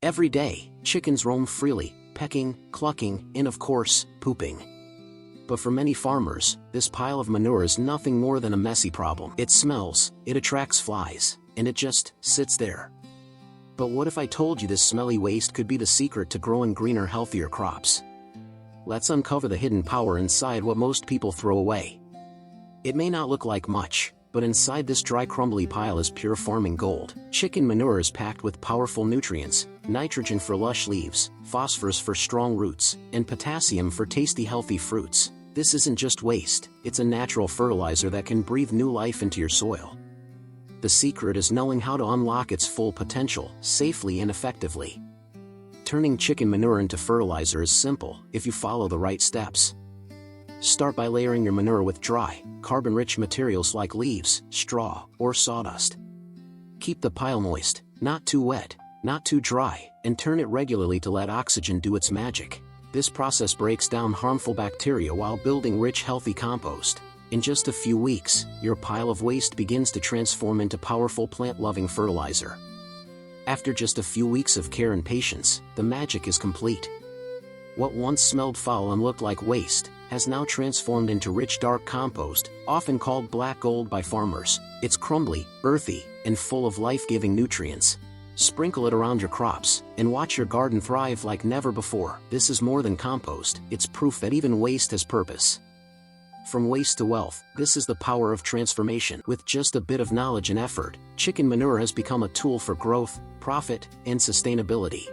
Every day, chickens roam freely, pecking, clucking, and of course, pooping. But for many farmers, this pile of manure is nothing more than a messy problem. It smells, it attracts flies, and it just sits there. But what if I told you this smelly waste could be the secret to growing greener, healthier crops? Let's uncover the hidden power inside what most people throw away. It may not look like much, but inside this dry, crumbly pile is pure farming gold. Chicken manure is packed with powerful nutrients: nitrogen for lush leaves, phosphorus for strong roots, and potassium for tasty, healthy fruits. This isn't just waste, it's a natural fertilizer that can breathe new life into your soil. The secret is knowing how to unlock its full potential, safely and effectively. Turning chicken manure into fertilizer is simple if you follow the right steps. Start by layering your manure with dry, carbon-rich materials like leaves, straw, or sawdust. Keep the pile moist, not too wet, not too dry, and turn it regularly to let oxygen do its magic. This process breaks down harmful bacteria while building rich, healthy compost. In just a few weeks, your pile of waste begins to transform into powerful, plant-loving fertilizer. After just a few weeks of care and patience, the magic is complete. What once smelled foul and looked like waste has now transformed into rich, dark compost, often called black gold by farmers. It's crumbly, earthy, and full of life-giving nutrients. Sprinkle it around your crops, and watch your garden thrive like never before. This is more than compost, it's proof that even waste has purpose. From waste to wealth, this is the power of transformation. With just a bit of knowledge and effort, chicken manure has become a tool for growth, profit, and sustainability.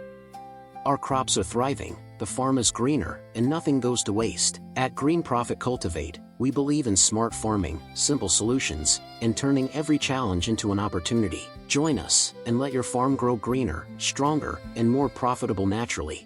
Our crops are thriving, the farm is greener, and nothing goes to waste. At Green Profit Cultivate, we believe in smart farming, simple solutions, and turning every challenge into an opportunity. Join us, and let your farm grow greener, stronger, and more profitable naturally.